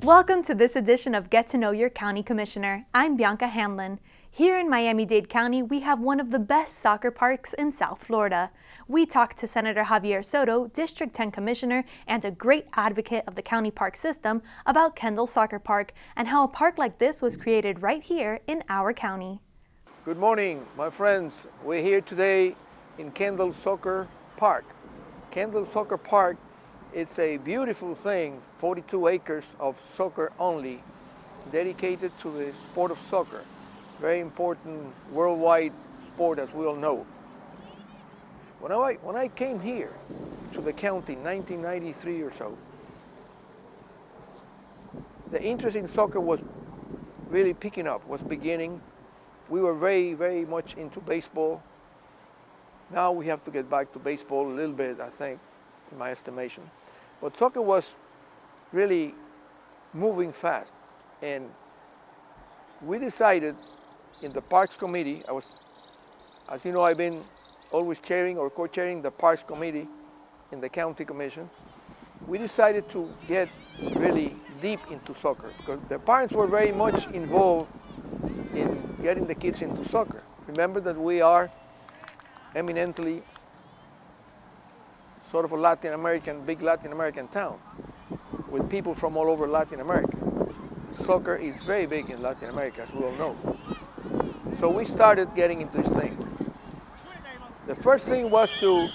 Welcome to this edition of Get to Know Your County Commissioner. I'm Bianca Hanlon. Here in Miami-Dade County, we have one of the best soccer parks in South Florida. We talked to Senator Javier Souto, District 10 Commissioner and a great advocate of the county park system, about Kendall Soccer Park and how a park like this was created right here in our county. Good morning, my friends. We're here today in Kendall Soccer Park. Kendall Soccer Park, it's a beautiful thing, 42 acres of soccer only, dedicated to the sport of soccer. Very important worldwide sport, as we all know. When I came here to the county in 1993 or so, the interest in soccer was really picking up, was beginning. We were very, very much into baseball. Now we have to get back to baseball a little bit, I think, in my estimation. But soccer was really moving fast. And we decided in the Parks Committee, as you know, I've been always chairing or co-chairing the Parks Committee in the County Commission. We decided to get really deep into soccer because the parents were very much involved in getting the kids into soccer. Remember that we are eminently sort of a big Latin American town with people from all over Latin America. Soccer is very big in Latin America, as we all know. So we started getting into this thing. The first thing was to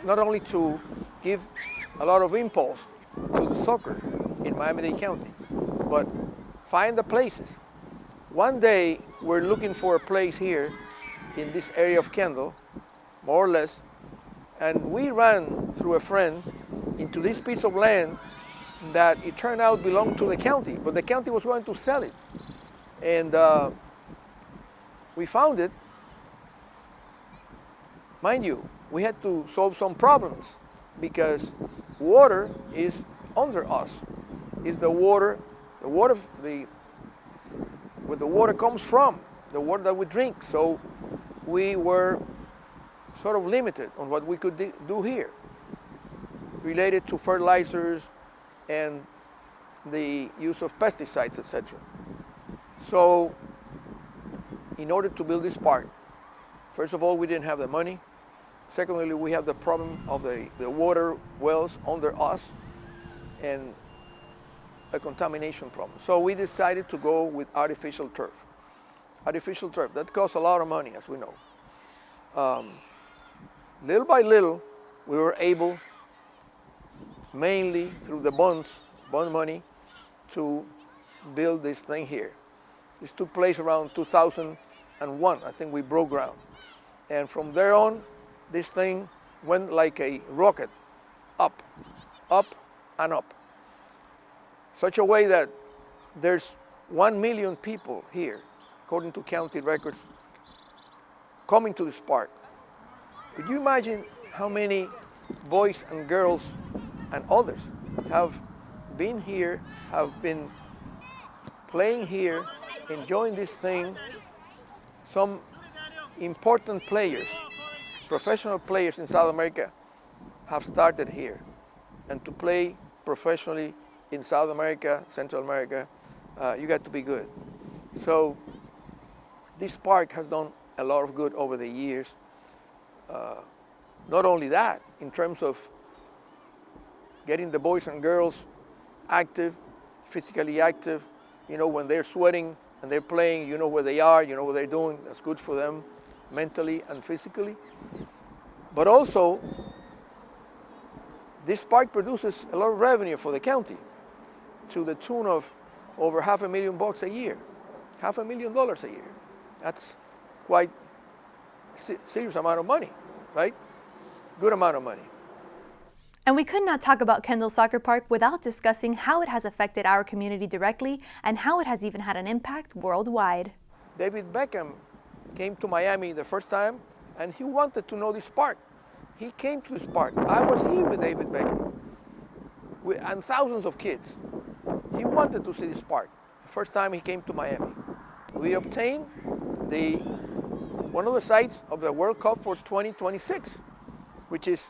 not only to give a lot of impulse to the soccer in Miami-Dade County, but find the places. One day we're looking for a place here in this area of Kendall, more or less, and we ran through a friend into this piece of land that it turned out belonged to the county, but the county was going to sell it. And we found it. Mind you, we had to solve some problems because water is under us. It's where the water comes from, the water that we drink. So we were sort of limited on what we could do here related to fertilizers and the use of pesticides, etc. So in order to build this park, first of all, we didn't have the money. Secondly, we have the problem of the water wells under us and a contamination problem. So we decided to go with artificial turf. Artificial turf, that costs a lot of money, as we know. Little by little, we were able, mainly through the bond money, to build this thing here. This took place around 2001. I think we broke ground. And from there on, this thing went like a rocket, up, up, and up. Such a way that there's 1 million people here, according to county records, coming to this park. Could you imagine how many boys and girls and others have been here, have been playing here, enjoying this thing? Some important players, professional players in South America have started here. And to play professionally in South America, Central America, you got to be good. So this park has done a lot of good over the years. Not only that, in terms of getting the boys and girls active, physically active, you know, when they're sweating and they're playing, you know where they are, you know what they're doing. That's good for them mentally and physically. But also, this park produces a lot of revenue for the county to the tune of over $500,000 a year. $500,000 a year. That's quite a serious amount of money, right? Good amount of money. And we could not talk about Kendall Soccer Park without discussing how it has affected our community directly and how it has even had an impact worldwide. David Beckham came to Miami the first time and he wanted to know this park. He came to this park. I was here with David Beckham and thousands of kids. He wanted to see this park the first time he came to Miami. We obtained the one of the sites of the World Cup for 2026, which is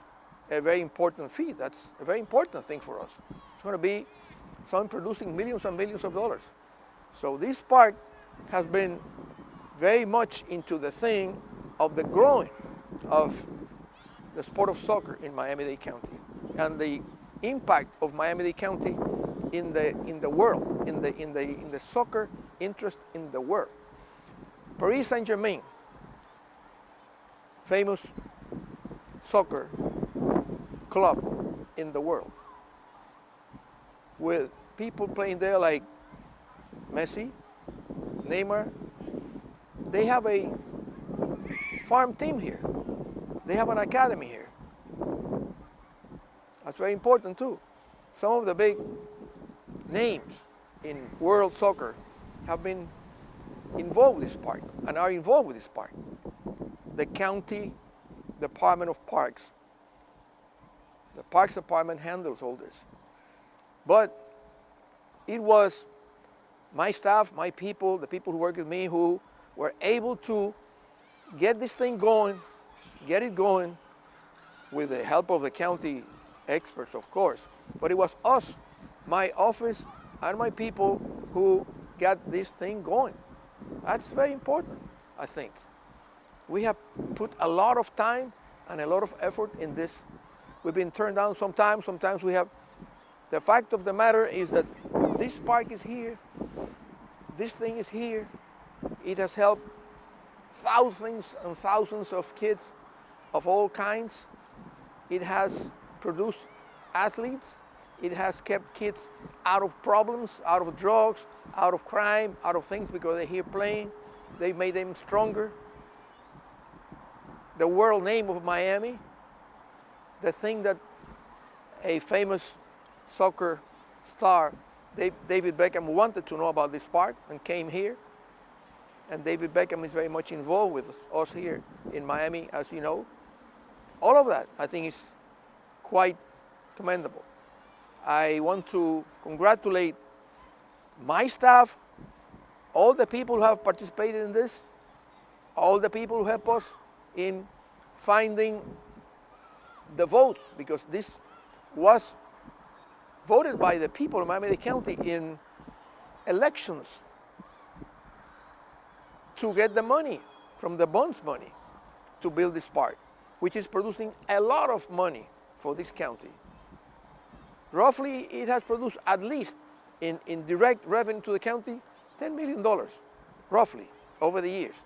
a very important feat. That's a very important thing for us. It's going to be something producing millions and millions of dollars. So this park has been very much into the thing of the growing of the sport of soccer in Miami-Dade County and the impact of Miami-Dade County in the world, in the soccer interest in the world. Paris Saint-Germain, famous soccer club in the world, with people playing there like Messi, Neymar. They have a farm team here. They have an academy here. That's very important too. Some of the big names in world soccer have been involved with this park and are involved with this park. The county Department of Parks, the Parks Department handles all this. But it was my staff, my people, the people who work with me who were able to get this thing going, get it going with the help of the county experts, of course. But it was us, my office, and my people who got this thing going. That's very important, I think. We have put a lot of time and a lot of effort in this. We've been turned down sometimes. Sometimes we have. The fact of the matter is that this park is here. This thing is here. It has helped thousands and thousands of kids of all kinds. It has produced athletes. It has kept kids out of problems, out of drugs, out of crime, out of things because they're here playing. They made them stronger. The world name of Miami, the thing that a famous soccer star, David Beckham, wanted to know about this park and came here. And David Beckham is very much involved with us here in Miami, as you know. All of that, I think, is quite commendable. I want to congratulate my staff, all the people who have participated in this, all the people who help us in finding the votes, because this was voted by the people of Miami-Dade County in elections to get the money from the bonds money to build this park, which is producing a lot of money for this county. Roughly, it has produced at least in direct revenue to the county, $10 million, roughly, over the years,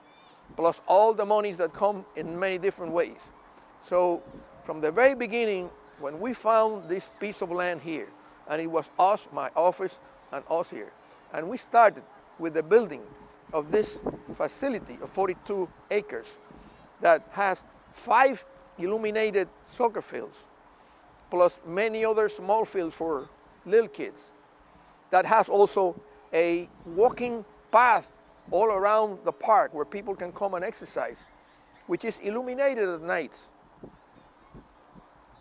plus all the monies that come in many different ways. So from the very beginning, when we found this piece of land here, and it was us, my office, and us here, and we started with the building of this facility of 42 acres that has 5 illuminated soccer fields, plus many other small fields for little kids. That has also a walking path all around the park where people can come and exercise, which is illuminated at nights.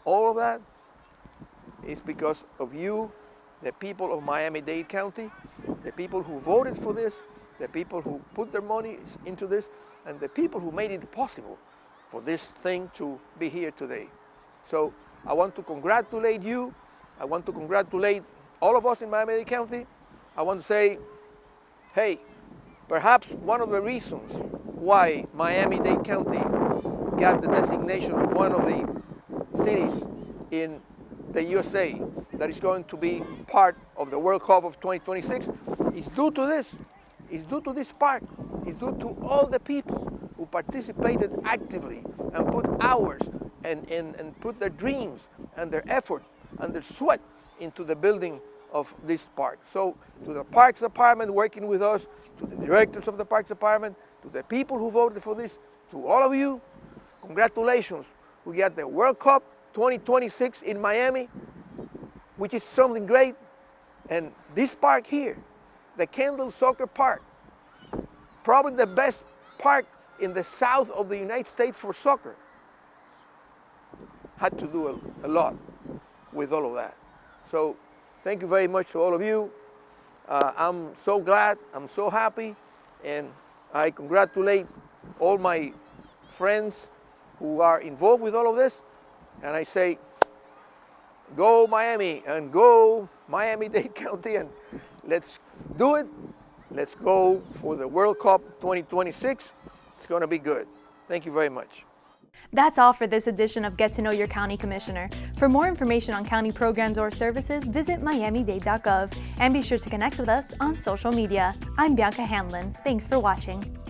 All of that is because of you, the people of Miami-Dade County, the people who voted for this, the people who put their money into this, and the people who made it possible for this thing to be here today. So I want to congratulate you. I want to congratulate all of us in Miami-Dade County. I want to say, hey, perhaps one of the reasons why Miami-Dade County got the designation of one of the cities in the USA that is going to be part of the World Cup of 2026 is due to this. It's due to this park. It's due to all the people who participated actively and put hours and put their dreams and their effort and their sweat into the building of this park. So to the Parks Department working with us, to the directors of the Parks Department, to the people who voted for this, to all of you, congratulations. We got the World Cup 2026 in Miami, which is something great. And this park here, the Kendall Soccer Park, probably the best park in the south of the United States for soccer, had to do a lot with all of that. So thank you very much to all of you. I'm so glad, I'm so happy, and I congratulate all my friends who are involved with all of this, and I say, go Miami and go Miami-Dade County, and let's do it. Let's go for the World Cup 2026. It's going to be good. Thank you very much. That's all for this edition of Get to Know Your County Commissioner. For more information on county programs or services, visit miamidade.gov and be sure to connect with us on social media. I'm Bianca Hanlon. Thanks for watching.